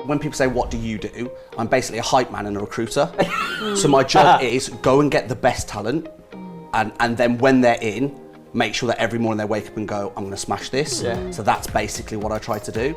when people say, what do you do? I'm basically a hype man and a recruiter. So my job is go and get the best talent, and then when they're in, make sure that every morning they wake up and go, I'm going to smash this. Yeah. So that's basically what I try to do.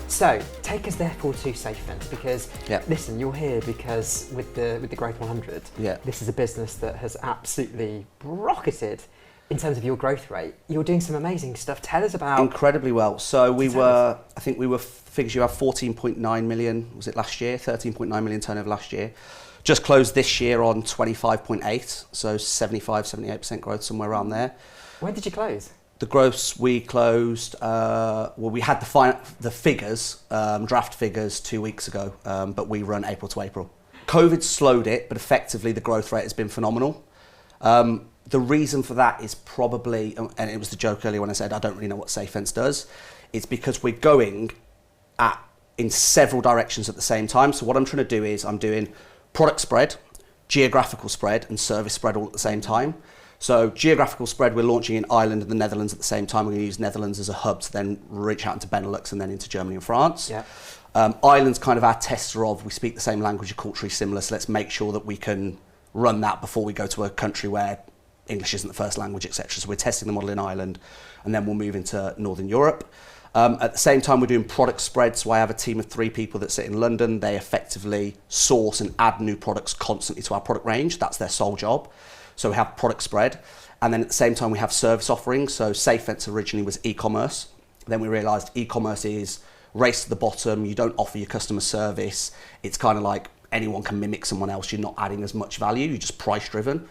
So, take us therefore to SafeFence, because Yeah. listen, you're here because with the Growth 100, Yeah. this is a business that has absolutely rocketed in terms of your growth rate. You're doing some amazing stuff. Tell us about... Incredibly well. So I think we were, figures you have 14.9 million, was it last year? 13.9 million turnover last year. Just closed this year on 25.8, so 78% growth, somewhere around there. When did you close? The gross we closed, we had the figures, draft figures 2 weeks ago, but we run April to April. COVID slowed it, but effectively the growth rate has been phenomenal. The reason for that is probably, and it was the joke earlier when I said I don't really know what SafeFence does, it's because we're going in several directions at the same time. So what I'm trying to do is I'm doing product spread, geographical spread, and service spread all at the same time. So geographical spread, we're launching in Ireland and the Netherlands at the same time. We're going to use Netherlands as a hub to then reach out into Benelux and then into Germany and France. Yeah. Ireland's kind of our tester of, we speak the same language, are culturally similar, so let's make sure that we can run that before we go to a country where English isn't the first language, etc. So we're testing the model in Ireland, and then we'll move into Northern Europe. At the same time, we're doing product spread, so I have a team of 3 people that sit in London. They effectively source and add new products constantly to our product range. That's their sole job. So we have product spread, and then at the same time we have service offerings. So SafeFence originally was e-commerce. Then we realised e-commerce is race to the bottom. You don't offer your customer service. It's kind of like anyone can mimic someone else. You're not adding as much value. You're just price driven.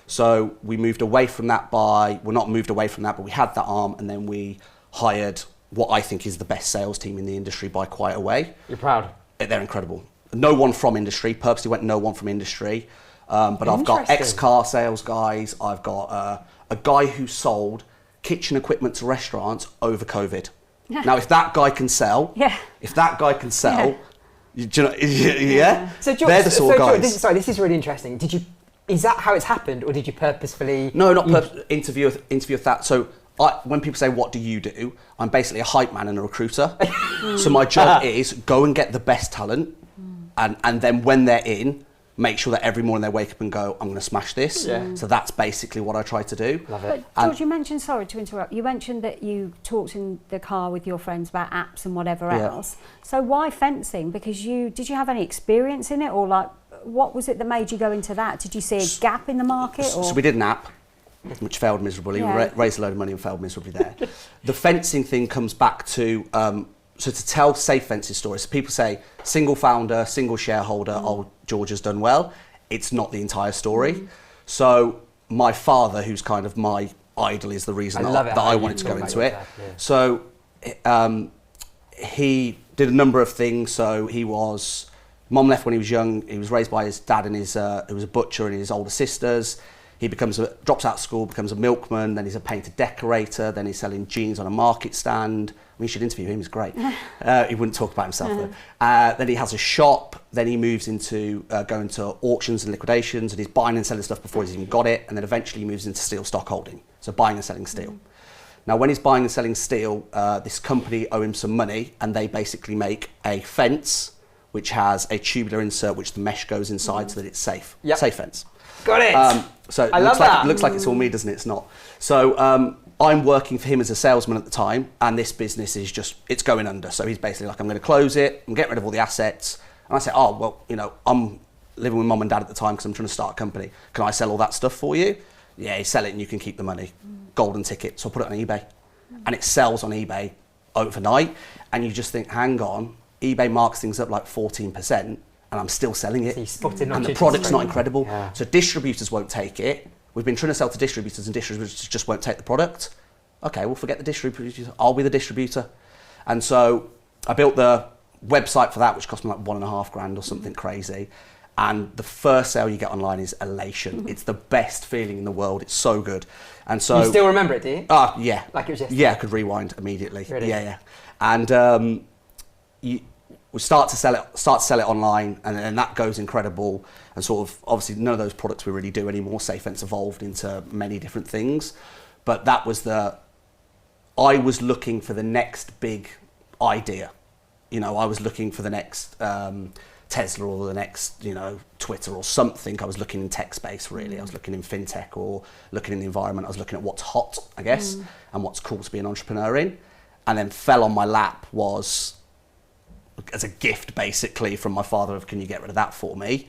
So we moved away from that but we had that arm, and then we hired what I think is the best sales team in the industry by quite a way. You're proud? They're incredible. No one from industry, purposely went no one from industry. But I've got ex-car sales guys. I've got a guy who sold kitchen equipment to restaurants over COVID. Yeah. Now, if that guy can sell, yeah. Yeah. So, George, they're the sort of guys. This is really interesting. Is that how it's happened, or did you purposefully... No, not interview with that. So when people say, what do you do? I'm basically a hype man and a recruiter. So my job is go and get the best talent, and then when they're in, make sure that every morning they wake up and go, I'm going to smash this. Yeah. So that's basically what I try to do. Love it. But George, you mentioned, sorry to interrupt, you mentioned that you talked in the car with your friends about apps and whatever else. So why fencing? Because did you have any experience in it, or like, what was it that made you go into that? Did you see a gap in the market? So we did an app, which failed miserably. Yeah. We raised a load of money and failed miserably there. The fencing thing comes back to, so to tell SafeFence's story, so people say single founder, single shareholder, oh, George has done well. It's not the entire story. So my father, who's kind of my idol, is the reason that I wanted to go into it. So he did a number of things. So mum left when he was young. He was raised by his dad and who was a butcher, and his older sisters. He drops out of school, becomes a milkman, then he's a painter decorator, then he's selling jeans on a market stand. I mean, you should interview him, he's great. He wouldn't talk about himself though. Then he has a shop, then he moves into going to auctions and liquidations, and he's buying and selling stuff before he's even got it, and then eventually he moves into steel stock holding, so buying and selling steel. Now, when he's buying and selling steel, this company owe him some money, and they basically make a fence which has a tubular insert which the mesh goes inside so that it's safe. Yep. Safe fence. Got it. So it looks like it's all me, doesn't it? It's not. So I'm working for him as a salesman at the time, and this business is it's going under. So he's basically like, I'm going to close it, I'm getting rid of all the assets. And I say, oh, well, I'm living with mum and dad at the time because I'm trying to start a company. Can I sell all that stuff for you? Yeah, you sell it and you can keep the money. Golden ticket. So I put it on eBay. And it sells on eBay overnight. And you just think, hang on, eBay marks things up like 14%. And I'm still selling it, and the product's not incredible. Yeah. So distributors won't take it. We've been trying to sell to distributors, and distributors just won't take the product. Okay, well, forget the distributor. I'll be the distributor. And so I built the website for that, which cost me like $1,500 or something crazy. And the first sale you get online is elation. It's the best feeling in the world. It's so good. And so you still remember it, do you? Yeah. Like it was yesterday? Yeah, I could rewind immediately. Really? Yeah. And we start to sell it online, and then that goes incredible. And sort of, obviously, none of those products we really do anymore. SafeFence evolved into many different things, but that was I was looking for the next big idea. You know, I was looking for the next Tesla or the next, you know, Twitter or something. I was looking in tech space, really. I was looking in fintech or looking in the environment. I was looking at what's hot, I guess, and what's cool to be an entrepreneur in. And then fell on my lap was, as a gift basically from my father, of, can you get rid of that for me?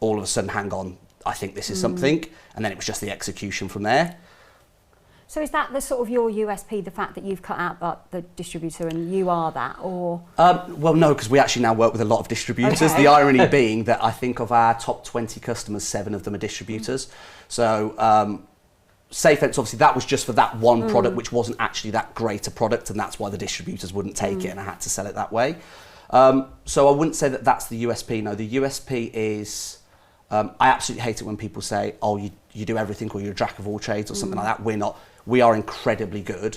All of a sudden, hang on, I think this is something. And then it was just the execution from there. So is that the sort of your USP, the fact that you've cut out the distributor and you are that, or? Well, no, because we actually now work with a lot of distributors. Okay. The irony being that I think of our top 20 customers, 7 of them are distributors. So SafeFence, obviously, that was just for that one product, which wasn't actually that great a product, and that's why the distributors wouldn't take it, and I had to sell it that way. So I wouldn't say that that's the USP. No, the USP is, I absolutely hate it when people say, oh, you do everything, or you're a jack of all trades or something like that. We're not. We are incredibly good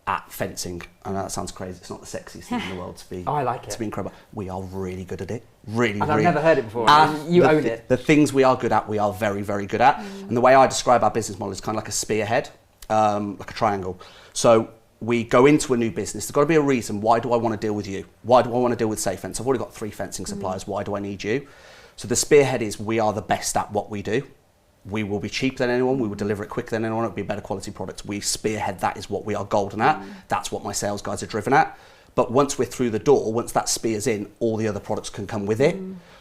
at fencing. I know that sounds crazy. It's not the sexiest thing in the world to be. I like it. To be incredible. We are really good at it. Really. I've never heard it before. You own it. The things we are good at, we are very, very good at. And the way I describe our business model is kind of like a spearhead, like a triangle. So we go into a new business. There's got to be a reason. Why do I want to deal with you? Why do I want to deal with SafeFence? I've already got 3 fencing suppliers. Why do I need you? So the spearhead is, we are the best at what we do. We will be cheaper than anyone. We will deliver it quicker than anyone. It'll be a better quality product. We spearhead. That is what we are golden at. That's what my sales guys are driven at. But once we're through the door, once that spear's in, all the other products can come with it.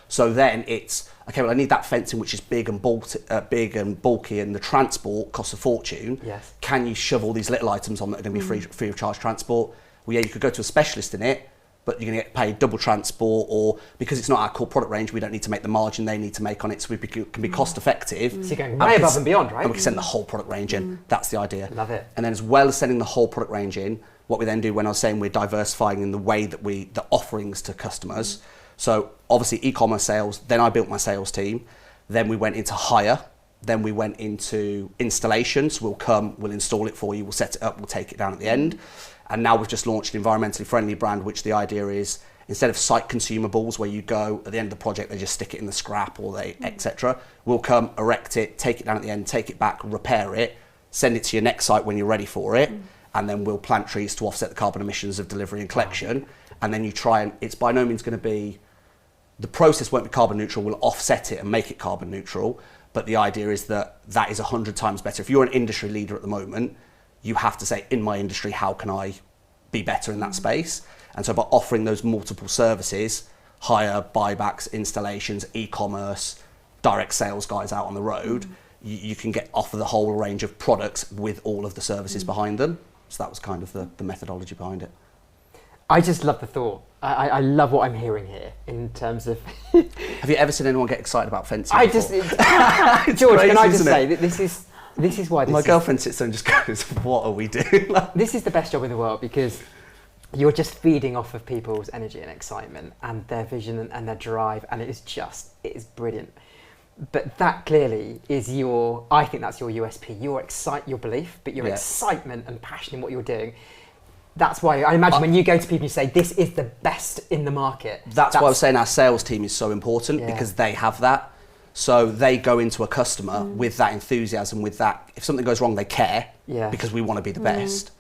So then it's, okay, well, I need that fencing, which is big and bulky, and the transport costs a fortune. Yes. Can you shove all these little items on that are going to be free of charge transport? Well, yeah, you could go to a specialist in it, but you're going to get paid double transport, or because it's not our core product range, we don't need to make the margin they need to make on it, so we can be cost effective. So you're going way above and beyond, right? And we can send the whole product range in. That's the idea. Love it. And then, as well as sending the whole product range in, what we then do, when I was saying we're diversifying in the way that the offerings to customers. So obviously e-commerce sales, then I built my sales team, then we went into hire, then we went into installation. So we'll install it for you, we'll set it up, we'll take it down at the end. And now we've just launched an environmentally friendly brand, which the idea is, instead of site consumables where you go at the end of the project, they just stick it in the scrap or they etc. We'll come, erect it, take it down at the end, take it back, repair it, send it to your next site when you're ready for it, and then we'll plant trees to offset the carbon emissions of delivery and collection. And then you try, and it's by no means going to be, the process won't be carbon neutral, we'll offset it and make it carbon neutral. But the idea is that is 100 times better. If you're an industry leader at the moment, you have to say, in my industry, how can I be better in that space? And so by offering those multiple services, hire, buybacks, installations, e-commerce, direct sales guys out on the road, you can offer the whole range of products with all of the services behind them. So that was kind of the methodology behind it. I just love the thought. I love what I'm hearing here in terms of... Have you ever seen anyone get excited about fencing before? George, crazy, can I just say that this is why my girlfriend sits there and just goes, what are we doing? This is the best job in the world, because you're just feeding off of people's energy and excitement and their vision and their drive, and it is brilliant. But that clearly is I think that's your USP, your belief, but your excitement and passion in what you're doing. That's why I imagine when you go to people and you say, this is the best in the market. That's why I was saying our sales team is so important, because they have that. So they go into a customer with that enthusiasm, with that, if something goes wrong, they care, because we want to be the best.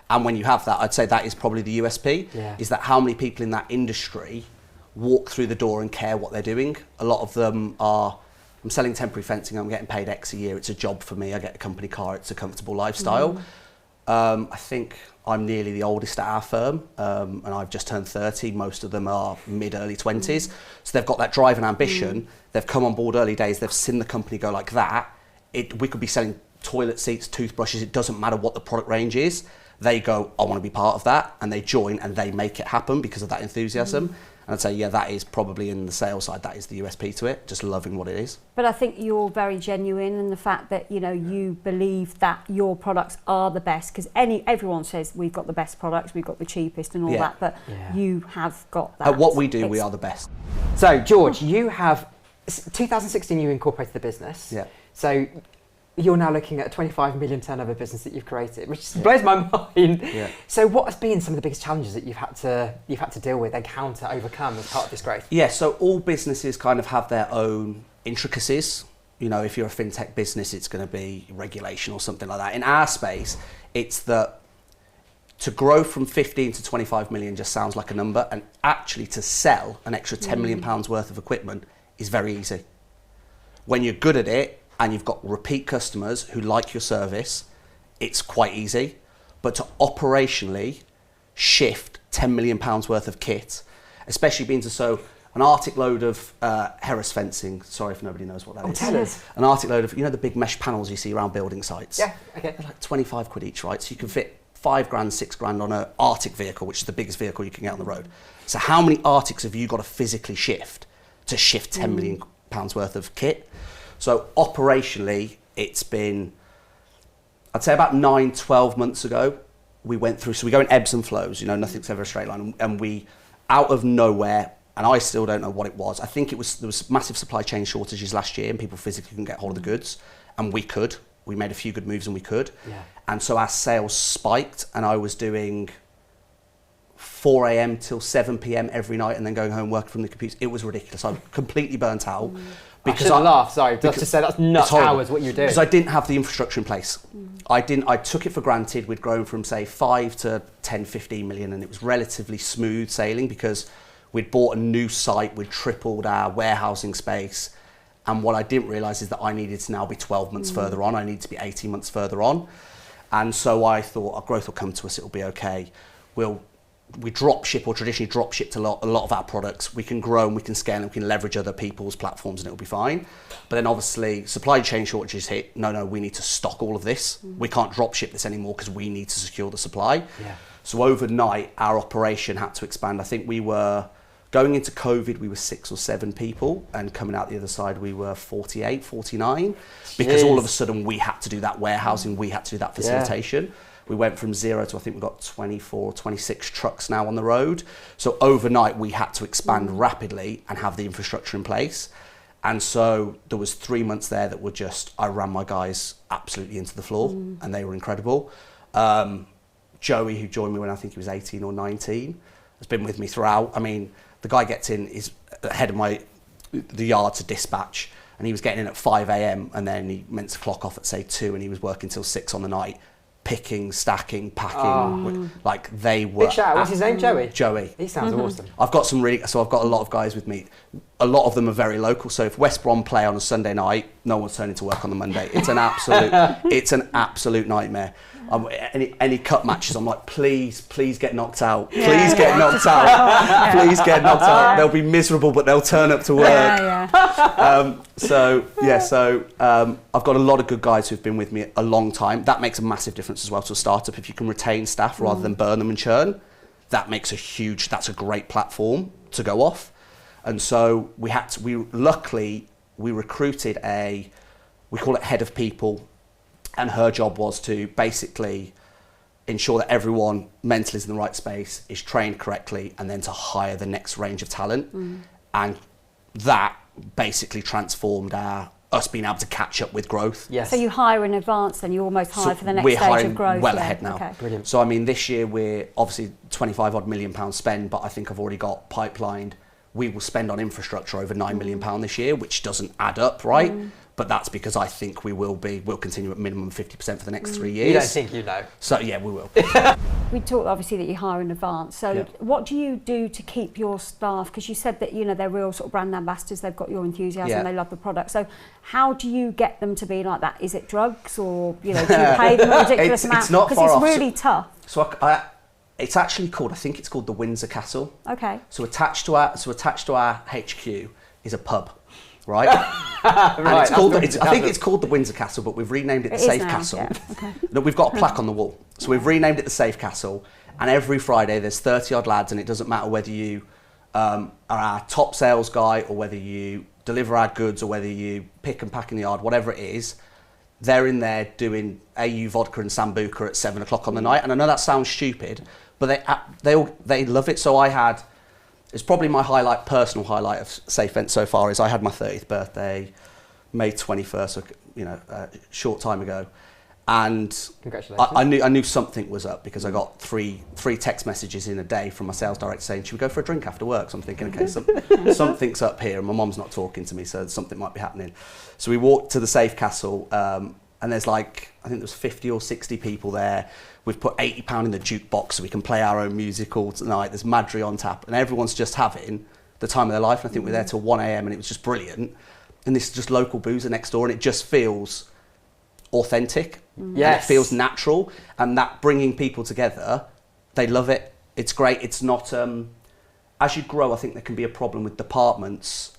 And when you have that, I'd say that is probably the USP, is that how many people in that industry walk through the door and care what they're doing. A lot of them are, I'm selling temporary fencing, I'm getting paid X a year, it's a job for me, I get a company car, it's a comfortable lifestyle. I think I'm nearly the oldest at our firm, and I've just turned 30. Most of them are mid-early 20s. So they've got that drive and ambition. They've come on board early days. They've seen the company go like that. We could be selling toilet seats, toothbrushes. It doesn't matter what the product range is. They go, I want to be part of that. And they join and they make it happen because of that enthusiasm. And I'd say, that is probably in the sales side, that is the USP to it, just loving what it is. But I think you're very genuine in the fact that, you believe that your products are the best, because everyone says we've got the best products, we've got the cheapest and all that, but you have got that. At what we do, we are the best. So, George, you have, 2016 you incorporated the business. Yeah. So you're now looking at a 25 million turnover business that you've created, which just blows my mind. Yeah. So what has been some of the biggest challenges that you've had to deal with, encounter, overcome as part of this growth? Yeah, so all businesses kind of have their own intricacies. You know, if you're a fintech business, it's going to be regulation or something like that. In our space, it's that to grow from 15 to 25 million just sounds like a number, and actually to sell an extra 10 million pounds worth of equipment is very easy. When you're good at it and you've got repeat customers who like your service, it's quite easy. But to operationally shift 10 million pounds worth of kit, especially being so an Arctic load of Harris fencing, sorry if nobody knows what that is. Tell us. An Arctic load of, you know, the big mesh panels you see around building sites? Yeah, okay. They're like 25 quid each, right? So you can fit 5 grand, 6 grand on an Arctic vehicle, which is the biggest vehicle you can get on the road. So how many Arctics have you got to physically shift to shift 10 million pounds worth of kit? So operationally, it's been, I'd say about 9-12 months ago, we went through, so we go in ebbs and flows, you know, nothing's ever a straight line. And we, out of nowhere, and I still don't know what it was, I think there was massive supply chain shortages last year and people physically couldn't get hold of the goods. And we could. We made a few good moves and we could. Yeah. And so our sales spiked, and I was doing 4 a.m. till 7 p.m. every night and then going home working from the computer. It was ridiculous. I'm completely burnt out. Because I laugh, sorry, just to say that's nuts hours what you're doing. Because I didn't have the infrastructure in place. I took it for granted. We'd grown from say 5 to 10, 15 million, and it was relatively smooth sailing because we'd bought a new site, we'd tripled our warehousing space. And what I didn't realise is that I needed to now be 12 months further on. I need to be 18 months further on. And so I thought, our growth will come to us, it'll be okay. We drop ship, or traditionally drop shipped a lot of our products. We can grow and we can scale and we can leverage other people's platforms and it'll be fine. But then obviously supply chain shortages hit. No, we need to stock all of this. We can't drop ship this anymore because we need to secure the supply. Yeah. So overnight, our operation had to expand. I think we were, going into COVID, we were 6 or 7 people, and coming out the other side, we were 48, 49, because all of a sudden we had to do that warehousing, we had to do that facilitation. Yeah. We went from 0 to, I think we've got 24, 26 trucks now on the road. So overnight, we had to expand rapidly and have the infrastructure in place. And so there was 3 months there that were just, I ran my guys absolutely into the floor, and they were incredible. Joey, who joined me when I think he was 18 or 19, has been with me throughout. I mean, the guy gets in, is ahead of the yard to dispatch, and he was getting in at 5 a.m. and then he meant to clock off at say 2, and he was working till 6 on the night, picking, stacking, packing. Like they were. Big shout out. What's his name? Joey. Joey. He sounds awesome. I've got a lot of guys with me. A lot of them are very local. So if West Brom play on a Sunday night, no one's turning to work on the Monday. It's an absolute nightmare. Any cup matches, I'm like, please get knocked out. Please get knocked out. Please get knocked out. They'll be miserable, but they'll turn up to work. So I've got a lot of good guys who've been with me a long time. That makes a massive difference as well to a startup. If you can retain staff rather than burn them and churn, that's a great platform to go off. And so luckily we recruited we call it head of people, and her job was to basically ensure that everyone mentally is in the right space, is trained correctly, and then to hire the next range of talent. And that basically transformed us being able to catch up with growth. Yes. So you hire in advance, then you almost hire for the next we're stage hiring of growth. well ahead now. Okay. Brilliant. So I mean, this year we're obviously 25 odd million pounds spend, but I think I've already got pipelined. We will spend on infrastructure over £9 million this year, which doesn't add up, right? But that's because I think we'll continue at minimum 50% for the next 3 years. You don't think you know? So yeah, we will. We talked obviously that you hire in advance. So what do you do to keep your staff? Because you said that they're real sort of brand ambassadors. They've got your enthusiasm. They love the product. So how do you get them to be like that? Is it drugs, or do you pay them a ridiculous amount? It's not far because off. it's really tough. So it's actually called, I think it's called the Windsor Castle. Okay. So attached to our HQ is a pub, right? And Right, I think it's called the Windsor Castle, but we've renamed it the Safe Castle. Yeah. Okay. No, we've got a plaque on the wall. So we've renamed it the Safe Castle, and every Friday there's 30 odd lads, and it doesn't matter whether you are our top sales guy or whether you deliver our goods or whether you pick and pack in the yard, whatever it is. They're in there doing AU vodka and Sambuca at 7 o'clock on the night. And I know that sounds stupid, but they love it. So it's probably my personal highlight of Safe Vent so far is I had my 30th birthday, May 21st. So a short time ago. And Congratulations. I knew something was up because I got three text messages in a day from my sales director saying, should we go for a drink after work? So I'm thinking, okay, something's up here, and my mum's not talking to me, so something might be happening. So we walked to the Safe Castle, and there's I think there's 50 or 60 people there. We've put £80 in the jukebox so we can play our own music all tonight. There's Madry on tap, and everyone's just having the time of their life. And I think we're there till 1 a.m. and it was just brilliant. And this is just local boozer next door, and it just feels authentic. Yes. It feels natural, and that bringing people together, they love it. It's great. It's not as you grow, I think there can be a problem with departments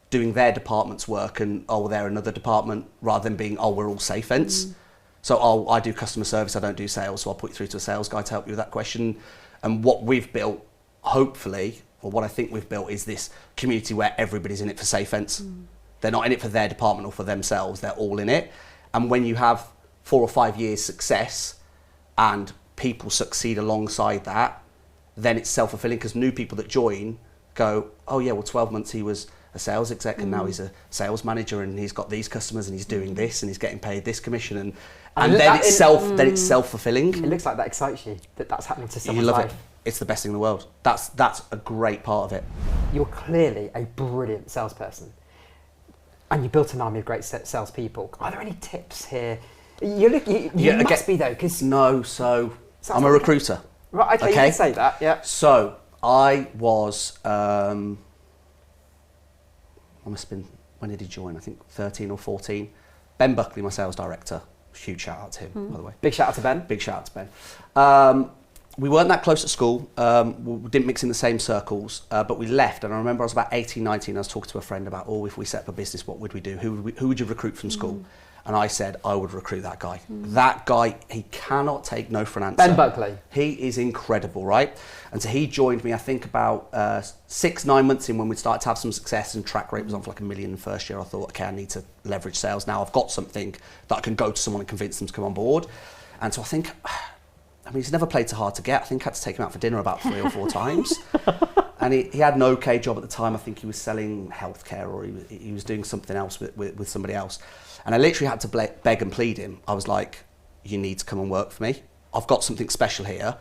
doing their department's work and they're another department, rather than being we're all Safe Fence. So I do customer service, I don't do sales, so I'll put you through to a sales guy to help you with that question. And what we've built, hopefully, or what I think we've built, is this community where everybody's in it for Safe Fence. They're not in it for their department or for themselves, they're all in it. And when you have 4 or 5 years success and people succeed alongside that, then it's self-fulfilling, because new people that join go, 12 months he was a sales exec and now he's a sales manager and he's got these customers and he's doing this and he's getting paid this commission, and then it's self-fulfilling. It looks like that excites you, that's happening to someone's You love life. it. It's the best thing in the world. That's a great part of it. You're clearly a brilliant salesperson, and you built an army of great salespeople. Are there any tips here? You must be though, because no. So I'm a recruiter. Right. Okay. You can say that. Yeah. So I was. I must have been. When did he join? I think 13 or 14. Ben Buckley, my sales director. Huge shout out to him, by the way. Big shout out to Ben. Big shout out to Ben. We weren't that close at school. We didn't mix in the same circles, but we left. And I remember I was about 18, 19. I was talking to a friend about, if we set up a business, what would we do? Who would you recruit from school? And I said, I would recruit that guy. That guy, he cannot take no for an answer. Ben Buckley. He is incredible, right? And so he joined me, I think, about 6-9 months in, when we'd started to have some success and track rate was on for like $1 million in the first year. I thought, okay, I need to leverage sales. Now I've got something that I can go to someone and convince them to come on board. And so I think, he's never played too hard to get. I think I had to take him out for dinner about 3 or 4 times. And he had an okay job at the time. I think he was selling healthcare, or he was doing something else with somebody else. And I literally had to beg and plead him. I was like, you need to come and work for me. I've got something special here,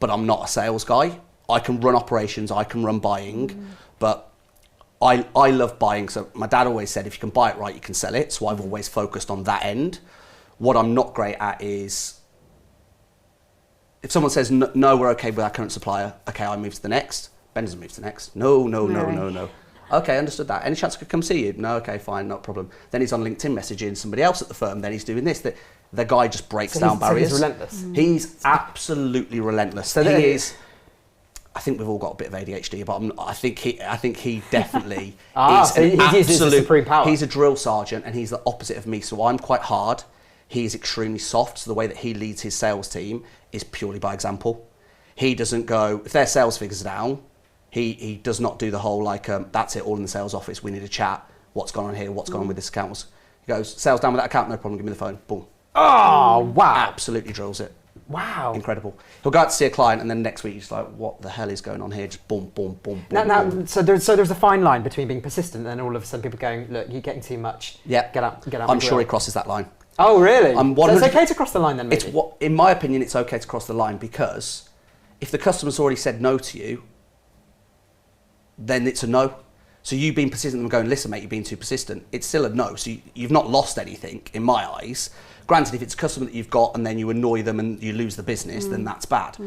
but I'm not a sales guy. I can run operations, I can run buying, but I love buying. So my dad always said, if you can buy it right, you can sell it. So I've always focused on that end. What I'm not great at is, if someone says, no, we're okay with our current supplier, okay, I move to the next. Ben doesn't move to the next. No. Okay, understood that. Any chance I could come see you? No, okay, fine, not a problem. Then he's on LinkedIn messaging somebody else at the firm. Then he's doing this. The guy just breaks down barriers. So he's relentless. He's absolutely relentless. So he is. I think we've all got a bit of ADHD, but I think he definitely is so an absolute supreme power. He's a drill sergeant, and he's the opposite of me. So I'm quite hard. He is extremely soft. So the way that he leads his sales team is purely by example. He doesn't go, if their sales figures are down, he does not do the whole that's it, all in the sales office, we need a chat, what's going on here, what's going on with this account. He goes, sales down with that account, no problem, give me the phone, boom. Oh, wow. Absolutely drills it. Wow. Incredible. He'll go out to see a client, and then next week he's like, what the hell is going on here? Just boom, boom, boom, boom. Now, so there's a fine line between being persistent and then all of a sudden people going, look, you're getting too much. Yeah. Get out. I'm sure he crosses that line. Oh, really? So it's okay to cross the line then, maybe? In my opinion, it's okay to cross the line, because if the customer's already said no to you, then it's a no. So you being persistent and going, listen, mate, you're being too persistent, it's still a no. So you've not lost anything, in my eyes. Granted, if it's a customer that you've got and then you annoy them and you lose the business, then that's bad.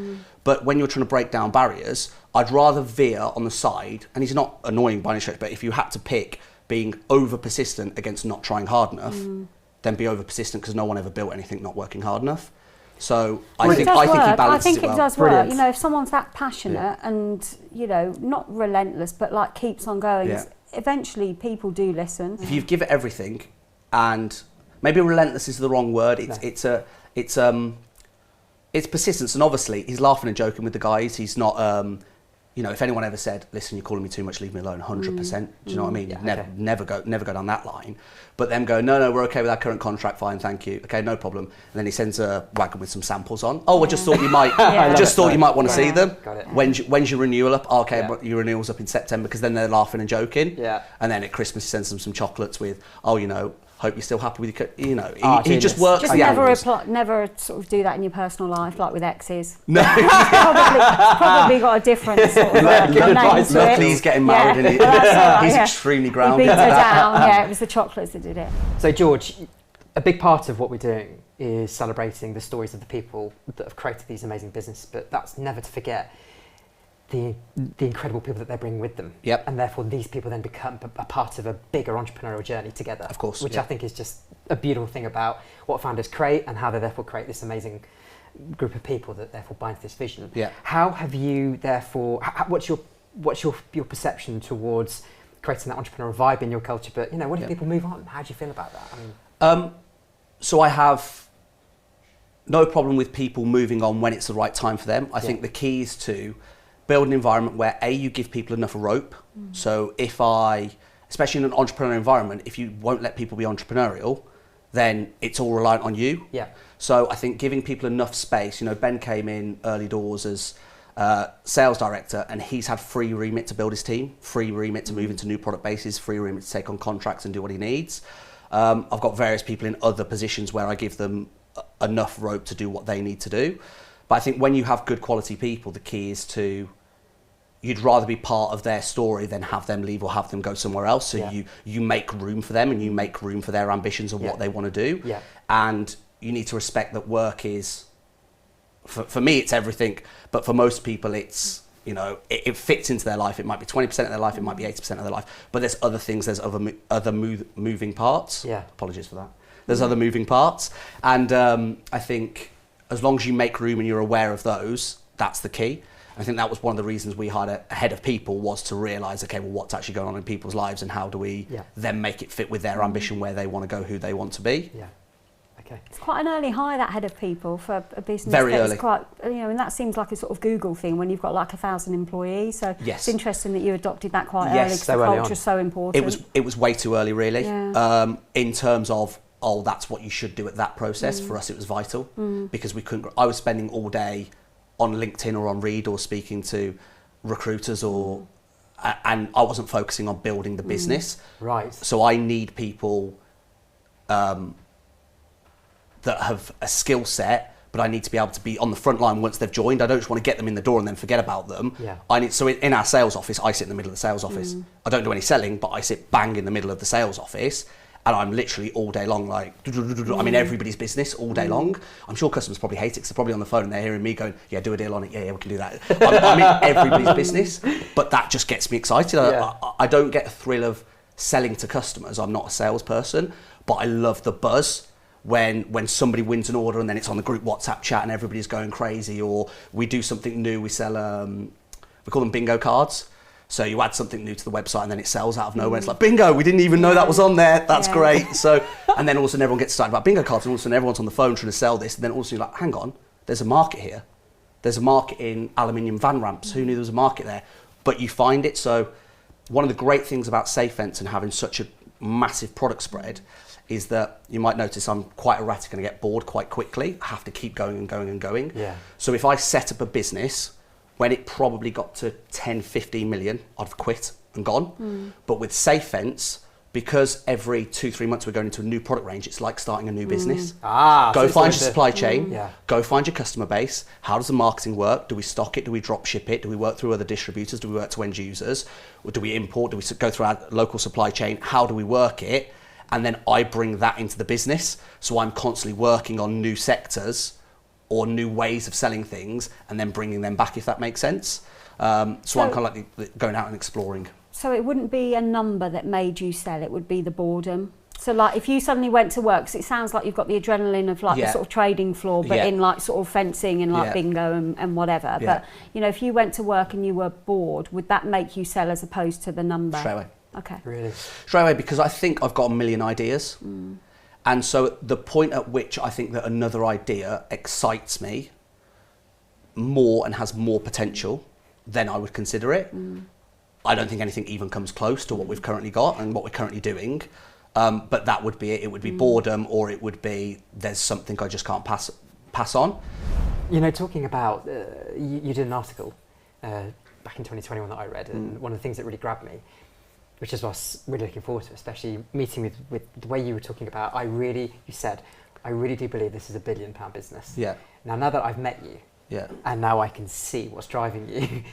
But when you're trying to break down barriers, I'd rather veer on the side, and he's not annoying by any stretch, but if you had to pick being over persistent against not trying hard enough, then be over persistent, because no one ever built anything not working hard enough. So I think he balances it well. I think it does work. Brilliant. You know, if someone's that passionate and, not relentless, but keeps on going, eventually people do listen. If you give it everything, and maybe relentless is the wrong word, it's persistence. And obviously he's laughing and joking with the guys. He's not if anyone ever said, listen, you're calling me too much, leave me alone, 100%. Do you know what I mean? Yeah, never go down that line. But them go, no, we're okay with our current contract, fine, thank you. Okay, no problem. And then he sends a wagon with some samples on. Oh, I just thought you might you might want to see them. Got it. When's your renewal up? Oh, okay, but your renewal's up in September, because then they're laughing and joking. Yeah. And then at Christmas he sends them some chocolates with, hope you're still happy with your, he genius. just works Just the never angles. never sort of do that in your personal life, like with exes. No. Probably got a different sort of name to it. Luckily he's getting married and he's extremely He grounded. beat her down. Yeah, it was the chocolates that did it. So George, a big part of what we're doing is celebrating the stories of the people that have created these amazing businesses, but that's never to forget the incredible people that they bring with them. Yep. And therefore these people then become a part of a bigger entrepreneurial journey together. Of course. Which I think is just a beautiful thing about what founders create and how they therefore create this amazing group of people that therefore bind to this vision. Yeah. How have you therefore, what's your perception towards creating that entrepreneurial vibe in your culture? But what if people move on? How do you feel about that? I mean, so I have no problem with people moving on when it's the right time for them. I think the key is to build an environment where you give people enough rope. So especially in an entrepreneurial environment, if you won't let people be entrepreneurial, then it's all reliant on you. Yeah. So I think giving people enough space, Ben came in early doors as sales director, and he's had free remit to build his team, free remit to move into new product bases, free remit to take on contracts and do what he needs. I've got various people in other positions where I give them enough rope to do what they need to do. But I think when you have good quality people, the key is you'd rather be part of their story than have them leave or have them go somewhere else. So you make room for them and you make room for their ambitions and what they want to do. Yeah. And you need to respect that work is, for me, it's everything. But for most people, it's, it fits into their life. It might be 20% of their life, it might be 80% of their life. But there's other things, there's other moving parts. Yeah. Apologies for that. There's other moving parts. And I think as long as you make room and you're aware of those, that's the key. I think that was one of the reasons we hired a head of people, was to realise, okay, well, what's actually going on in people's lives and how do we then make it fit with their ambition, where they want to go, who they want to be. Yeah. Okay. It's quite an early hire, that head of people, for a business. Very early. Quite, and that seems like a sort of Google thing when you've got like 1,000 employees. So it's interesting that you adopted that quite early, because the culture's so important. It was way too early, really. Yeah. In terms of, that's what you should do at that process. For us, it was vital because we couldn't. I was spending all day on LinkedIn or on Reed or speaking to recruiters and I wasn't focusing on building the business. Right. So I need people that have a skill set, but I need to be able to be on the front line once they've joined. I don't just want to get them in the door and then forget about them. Yeah. So in our sales office, I sit in the middle of the sales office. I don't do any selling, but I sit bang in the middle of the sales office. And I'm literally all day long, I'm in everybody's business all day long. I'm sure customers probably hate it because they're probably on the phone and they're hearing me going, yeah, do a deal on it. Yeah, we can do that. I'm in everybody's business, but that just gets me excited. I don't get a thrill of selling to customers. I'm not a salesperson, but I love the buzz when somebody wins an order and then it's on the group WhatsApp chat and everybody's going crazy, or we do something new. We sell, we call them bingo cards. So you add something new to the website and then it sells out of nowhere. It's like, bingo, we didn't even know that was on there. That's great. So, and then all of a sudden everyone gets excited about bingo cards, and all of a sudden everyone's on the phone trying to sell this. And then all of a sudden you're like, hang on, there's a market here. There's a market in aluminium van ramps. Who knew there was a market there? But you find it. So one of the great things about SafeFence and having such a massive product spread is that you might notice I'm quite erratic and I get bored quite quickly. I have to keep going and going and going. Yeah. So if I set up a business, when it probably got to 10, 15 million, I'd have quit and gone. But with SafeFence, because every 2-3 months we're going into a new product range, it's like starting a new business. Go find your supply chain, go find your customer base. How does the marketing work? Do we stock it? Do we drop ship it? Do we work through other distributors? Do we work to end users? Or do we import? Do we go through our local supply chain? How do we work it? And then I bring that into the business. So I'm constantly working on new sectors or new ways of selling things and then bringing them back, if that makes sense. So I'm kind of like going out and exploring. So it wouldn't be a number that made you sell, it would be the boredom. So like if you suddenly went to work, because it sounds like you've got the adrenaline of like the sort of trading floor, but in like sort of fencing and like bingo and whatever. But if you went to work and you were bored, would that make you sell as opposed to the number? Straight away. Okay. Really? Straight away, because I think I've got a million ideas. And so the point at which I think that another idea excites me more and has more potential, then I would consider it. I don't think anything even comes close to what we've currently got and what we're currently doing. But that would be it. It would be boredom, or it would be there's something I just can't pass on. Talking about, you did an article back in 2021 that I read, and one of the things that really grabbed me which is what I was really looking forward to, especially meeting with the way you were talking about. You said, I really do believe this is £1 billion business. Yeah. Now that I've met you, yeah, and now I can see what's driving you.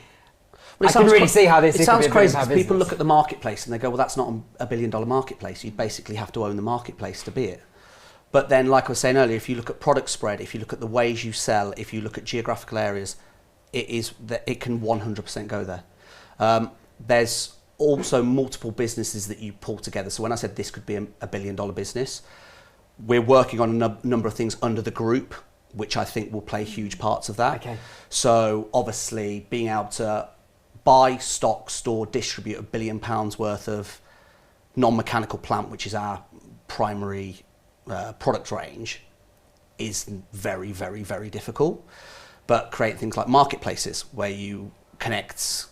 Well, I can really see how this it is sounds crazy because because people look at the marketplace and they go, well, that's not a $1 billion marketplace. You basically have to own the marketplace to be it. But then, like I was saying earlier, if you look at product spread, if you look at the ways you sell, if you look at geographical areas, it can 100% go there. There's also multiple businesses that you pull together. So when I said this could be a $1 billion business, we're working on a number of things under the group, which I think will play huge parts of that. Okay. So obviously being able to buy, stock, store, distribute £1 billion worth of non-mechanical plant, which is our primary product range, is very, very, very difficult. But create things like marketplaces where you connect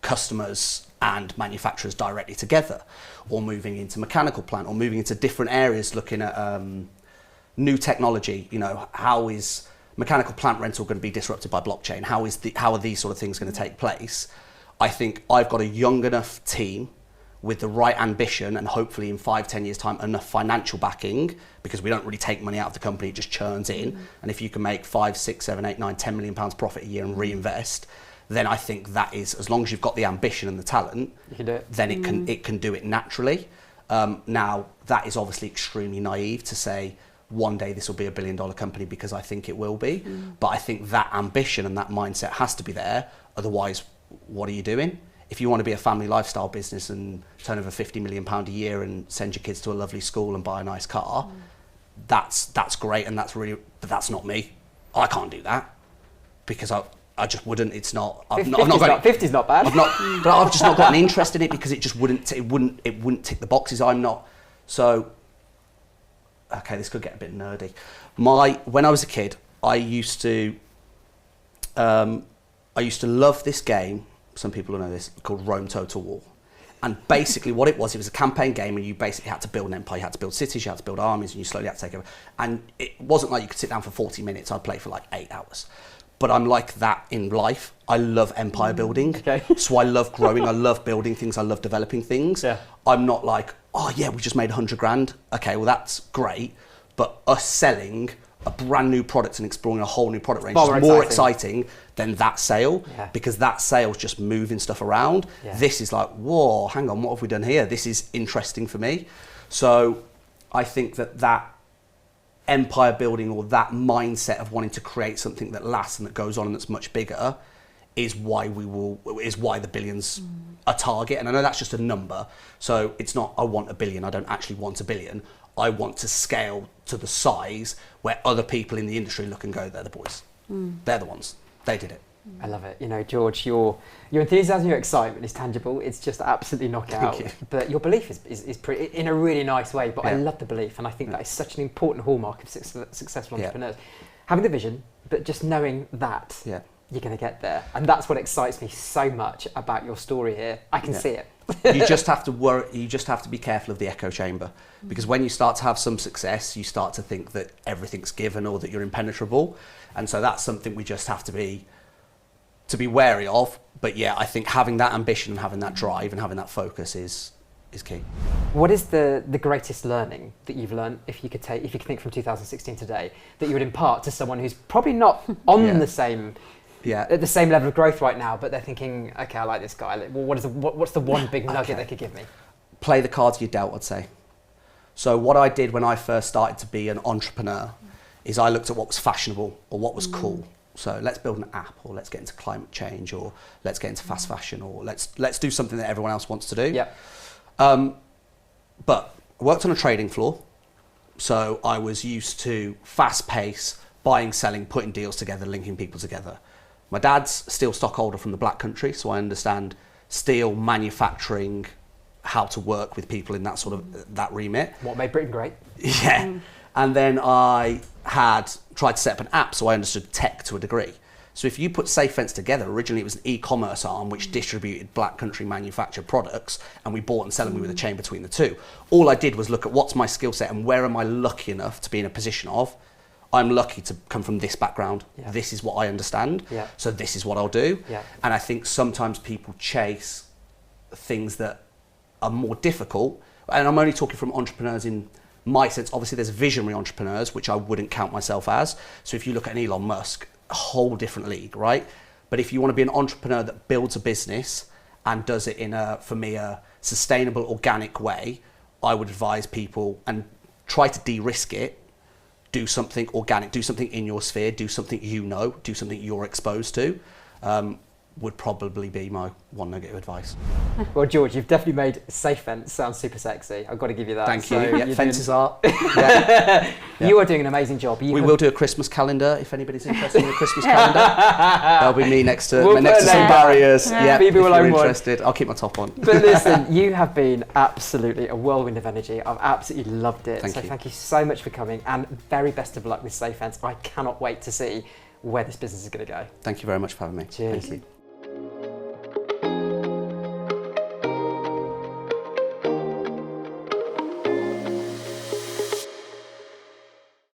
customers and manufacturers directly together, or moving into mechanical plant, or moving into different areas, looking at new technology. You know, how is mechanical plant rental going to be disrupted by blockchain? How are these sort of things going to take place? I think I've got a young enough team with the right ambition, and hopefully in 5-10 years time enough financial backing, because we don't really take money out of the company, it just churns in. And if you can make 5, 6, 7, 8, 9, 10 million pounds profit a year and reinvest, then I think that is, as long as you've got the ambition and the talent, You can do it. then it can do it naturally. Now that is obviously extremely naive to say one day this will be a $1 billion company, because I think it will be. But I think that ambition and that mindset has to be there. Otherwise, what are you doing? If you want to be a family lifestyle business and turn over £50 million a year and send your kids to a lovely school and buy a nice car, that's great, and that's really, but that's not me. I can't do that because I just wouldn't. It's not. I've not got 50's not bad. but I've just not got an interest in it, because it just wouldn't. It wouldn't tick the boxes. I'm not. So, okay, this could get a bit nerdy. When I was a kid, I used to love this game. Some people will know this, called Rome Total War. And basically what it was a campaign game, and you basically had to build an empire. You had to build cities, you had to build armies, and you slowly had to take over. And it wasn't like you could sit down for 40 minutes. I'd play for like 8 hours. But I'm like that in life. I love empire building. Okay. So I love growing. I love building things. I love developing things. Yeah. I'm not like, oh yeah, we just made 100 grand. Okay, well that's great. But us selling a brand new product and exploring a whole new product range is more exciting than that sale, because that sale's just moving stuff around. Yeah. This is like, whoa, hang on, what have we done here? This is interesting for me. So I think that empire building, or that mindset of wanting to create something that lasts and that goes on and that's much bigger, is why the billions a target. And I know that's just a number. So it's not, I want $1 billion. I don't actually want $1 billion. I want to scale to the size where other people in the industry look and go, they're the boys. They're the ones. They did it. I love it. You know, George, your enthusiasm, your excitement is tangible. It's just absolutely knockout. Thank you. But your belief is pretty, in a really nice way. But I Yeah. love the belief, and I think that is such an important hallmark of successful Yeah. entrepreneurs. Having the vision, but just knowing that Yeah. you're going to get there, and that's what excites me so much about your story here. I can see it. You just have to worry. You just have to be careful of the echo chamber, because when you start to have some success, you start to think that everything's given or that you're impenetrable, and so that's something we just have to be wary of. But yeah, I think having that ambition and having that drive and having that focus is key. What is the greatest learning that you've learned, if you could think from 2016 today, that you would impart to someone who's probably not on Yeah. the same at the same level of growth right now, but they're thinking, okay, I like this guy. Well, what's the one big nugget they could give me? Play the cards you're dealt, I'd say. So what I did when I first started to be an entrepreneur is I looked at what was fashionable or what was cool. So let's build an app, or let's get into climate change, or let's get into fast fashion, or let's do something that everyone else wants to do. Yeah. But I worked on a trading floor, so I was used to fast pace, buying, selling, putting deals together, linking people together. My dad's steel stockholder from the Black Country, so I understand steel manufacturing, how to work with people in that sort of that remit. What made Britain great? Yeah. And then I had tried to set up an app, so I understood tech to a degree. So if you put SafeFence together, originally it was an e-commerce arm which distributed Black Country manufactured products, and we bought and sell them with a chain between the two. All I did was look at what's my skill set and where am I lucky enough to be in a position of, I'm lucky to come from this background. Yeah. This is what I understand. Yeah. So this is what I'll do. Yeah. And I think sometimes people chase things that are more difficult, and I'm only talking from entrepreneurs in my sense. Obviously there's visionary entrepreneurs, which I wouldn't count myself as. So if you look at an Elon Musk, a whole different league, right? But if you want to be an entrepreneur that builds a business and does it in for me, a sustainable, organic way, I would advise people and try to de-risk it. Do something organic, do something in your sphere, do something do something you're exposed to, would probably be my one nugget of advice. Well, George, you've definitely made Safe Fence sound super sexy. I've got to give you that. Thank So you. Yeah, you're fences doing- are. Yeah. You are doing an amazing job. We will do a Christmas calendar if anybody's interested in a Christmas calendar. That'll be me next to We'll put some a name. barriers. Yeah. Yeah, FEBE if will you're own one. interested, I'll keep my top on. But listen, you have been absolutely a whirlwind of energy. I've absolutely loved it. Thank you. Thank you so much for coming, and very best of luck with Safe Fence. I cannot wait to see where this business is going to go. Thank you very much for having me. Cheers. Thank you.